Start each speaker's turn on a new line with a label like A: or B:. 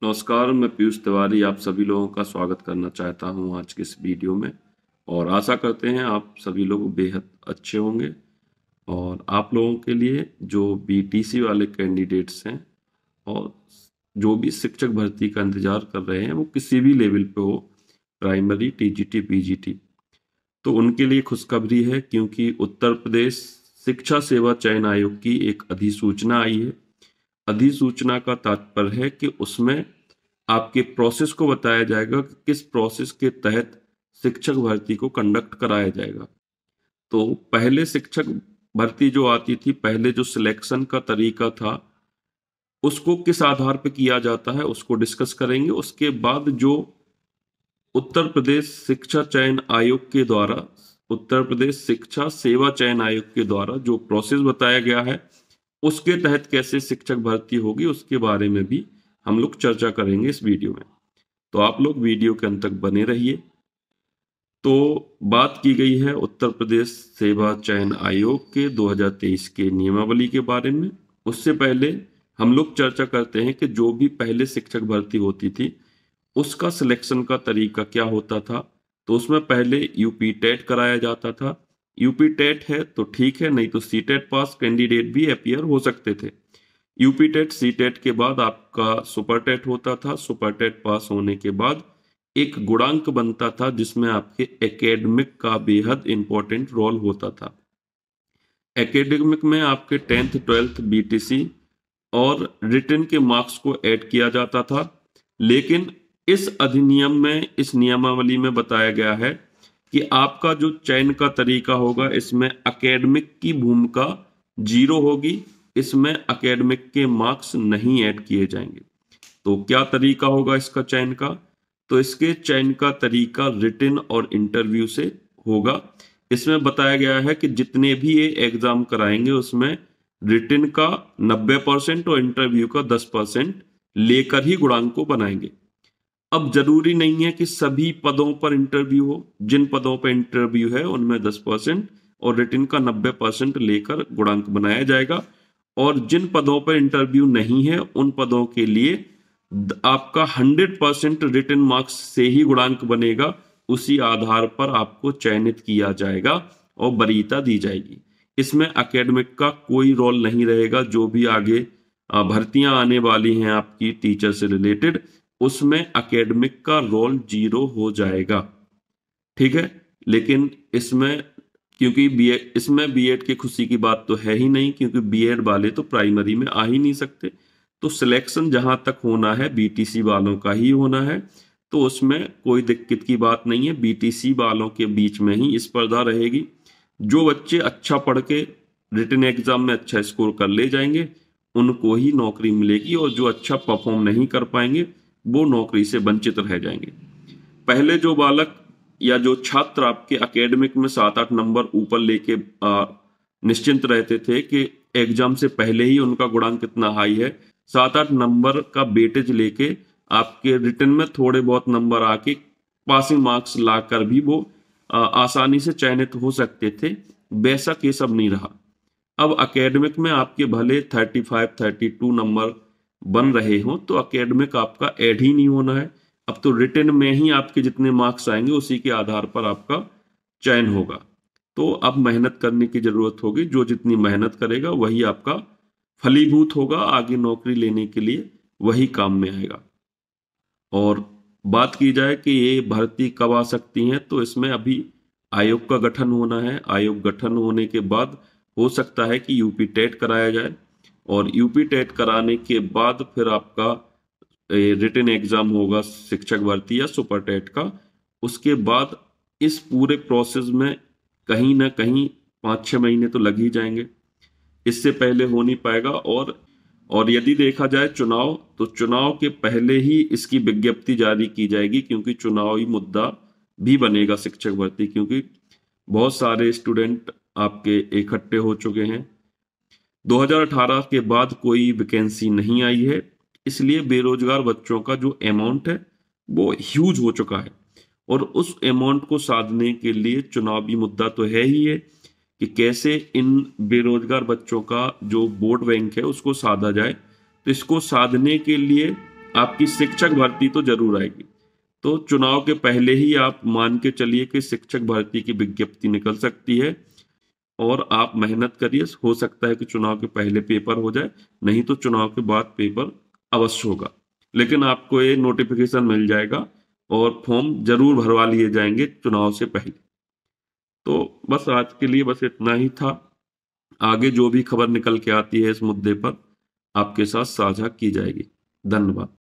A: नमस्कार, मैं पीयूष तिवारी आप सभी लोगों का स्वागत करना चाहता हूं आज के इस वीडियो में। और आशा करते हैं आप सभी लोग बेहद अच्छे होंगे। और आप लोगों के लिए जो बीटीसी वाले कैंडिडेट्स हैं और जो भी शिक्षक भर्ती का इंतजार कर रहे हैं, वो किसी भी लेवल पे हो, प्राइमरी, टीजीटी, पीजीटी, तो उनके लिए खुशखबरी है, क्योंकि उत्तर प्रदेश शिक्षा सेवा चयन आयोग की एक अधिसूचना आई है। अधिसूचना का तात्पर्य है कि उसमें आपके प्रोसेस को बताया जाएगा कि किस प्रोसेस के तहत शिक्षक भर्ती को कंडक्ट कराया जाएगा। तो पहले शिक्षक भर्ती जो आती थी, पहले जो सिलेक्शन का तरीका था, उसको किस आधार पर किया जाता है उसको डिस्कस करेंगे। उसके बाद जो उत्तर प्रदेश शिक्षा चयन आयोग के द्वारा, उत्तर प्रदेश शिक्षा सेवा चयन आयोग के द्वारा जो प्रोसेस बताया गया है, उसके तहत कैसे शिक्षक भर्ती होगी, उसके बारे में भी हम लोग चर्चा करेंगे इस वीडियो में। तो आप लोग वीडियो के अंत तक बने रहिए। तो बात की गई है उत्तर प्रदेश सेवा चयन आयोग के 2023 के नियमावली के बारे में। उससे पहले हम लोग चर्चा करते हैं कि जो भी पहले शिक्षक भर्ती होती थी, उसका सिलेक्शन का तरीका क्या होता था। तो उसमें पहले यूपी टेट कराया जाता था। यूपी टेट है तो ठीक है, नहीं तो सी टेट पास कैंडिडेट भी अपियर हो सकते थे। यूपी टेट सी टेट के बाद आपका सुपर टेट होता था। सुपर टेट पास होने के बाद एक गुणांक बनता था जिसमें आपके एकेडमिक का बेहद इंपॉर्टेंट रोल होता था। एकेडमिक में आपके 10th 12th बीटीसी और रिटन के मार्क्स को ऐड किया जाता था। लेकिन इस अधिनियम में, इस नियमावली में बताया गया है कि आपका जो चयन का तरीका होगा, इसमें एकेडमिक की भूमिका 0 होगी। इसमें एकेडमिक के मार्क्स नहीं ऐड किए जाएंगे। तो क्या तरीका होगा इसका चयन का? तो इसके चयन का तरीका रिटन और इंटरव्यू से होगा। इसमें बताया गया है कि जितने भी ये एग्जाम कराएंगे उसमें रिटन का 90% और इंटरव्यू का 10% लेकर ही गुणांक को बनाएंगे। अब जरूरी नहीं है कि सभी पदों पर इंटरव्यू हो। जिन पदों पर इंटरव्यू है उनमें 10% और रिटन का 90% लेकर गुणांक बनाया जाएगा। और जिन पदों पर इंटरव्यू नहीं है, उन पदों के लिए आपका 100% रिटन मार्क्स से ही गुणांक बनेगा। उसी आधार पर आपको चयनित किया जाएगा और वरीयता दी जाएगी। इसमें एकेडमिक का कोई रोल नहीं रहेगा। जो भी आगे भर्तियां आने वाली हैं आपकी टीचर से रिलेटेड, उसमें एकेडमिक का रोल 0 हो जाएगा। ठीक है। लेकिन इसमें, क्योंकि बीएड, इसमें बीएड की खुशी की बात तो है ही नहीं, क्योंकि बीएड वाले तो प्राइमरी में आ ही नहीं सकते। तो सिलेक्शन जहां तक होना है बीटीसी वालों का ही होना है। तो उसमें कोई दिक्कत की बात नहीं है। बीटीसी वालों के बीच में ही स्पर्धा रहेगी। जो बच्चे अच्छा पढ़ के रिटन एग्जाम में अच्छा स्कोर कर ले जाएंगे, उनको ही नौकरी मिलेगी, और जो अच्छा परफॉर्म नहीं कर पाएंगे वो नौकरी से वंचित रह जाएंगे। पहले जो बालक या जो छात्र आपके एकेडमिक में 7-8 नंबर ऊपर लेके निश्चिंत रहते थे कि एग्जाम से पहले ही उनका गुणांक कितना हाई है, 7-8 नंबर का वेटेज लेके आपके रिटन में थोड़े बहुत नंबर आके पासिंग मार्क्स लाकर भी वो आसानी से चयनित हो सकते थे। वैसा केस अब नहीं रहा। अब एकेडमिक में आपके भले 35-32 नंबर बन रहे हो, तो एकेडमिक आपका ऐड ही नहीं होना है। अब तो रिटन में ही आपके जितने मार्क्स आएंगे उसी के आधार पर आपका चयन होगा। तो अब मेहनत करने की जरूरत होगी। जो जितनी मेहनत करेगा वही आपका फलीभूत होगा, आगे नौकरी लेने के लिए वही काम में आएगा। और बात की जाए कि ये भर्ती कब आ सकती हैं, तो इसमें अभी आयोग का गठन होना है। आयोग गठन होने के बाद हो सकता है कि यूपी टेट कराया जाए, और यूपी टेट कराने के बाद फिर आपका रिटन एग्जाम होगा शिक्षक भर्ती या सुपर टेट का। उसके बाद इस पूरे प्रोसेस में कहीं ना कहीं 5-6 महीने तो लग ही जाएंगे। इससे पहले हो नहीं पाएगा। और यदि देखा जाए चुनाव, तो चुनाव के पहले ही इसकी विज्ञप्ति जारी की जाएगी, क्योंकि चुनावी मुद्दा भी बनेगा शिक्षक भर्ती, क्योंकि बहुत सारे स्टूडेंट आपके इकट्ठे हो चुके हैं। 2018 के बाद कोई वैकेंसी नहीं आई है, इसलिए बेरोजगार बच्चों का जो अमाउंट है वो ह्यूज हो चुका है। और उस अमाउंट को साधने के लिए चुनावी मुद्दा तो है ही है कि कैसे इन बेरोजगार बच्चों का जो वोट बैंक है उसको साधा जाए। तो इसको साधने के लिए आपकी शिक्षक भर्ती तो जरूर आएगी। तो चुनाव के पहले ही आप मान के चलिए कि शिक्षक भर्ती की विज्ञप्ति निकल सकती है, और आप मेहनत करिए। हो सकता है कि चुनाव के पहले पेपर हो जाए, नहीं तो चुनाव के बाद पेपर अवश्य होगा, लेकिन आपको ये नोटिफिकेशन मिल जाएगा और फॉर्म जरूर भरवा लिए जाएंगे चुनाव से पहले। तो बस आज के लिए बस इतना ही था। आगे जो भी खबर निकल के आती है इस मुद्दे पर आपके साथ साझा की जाएगी। धन्यवाद।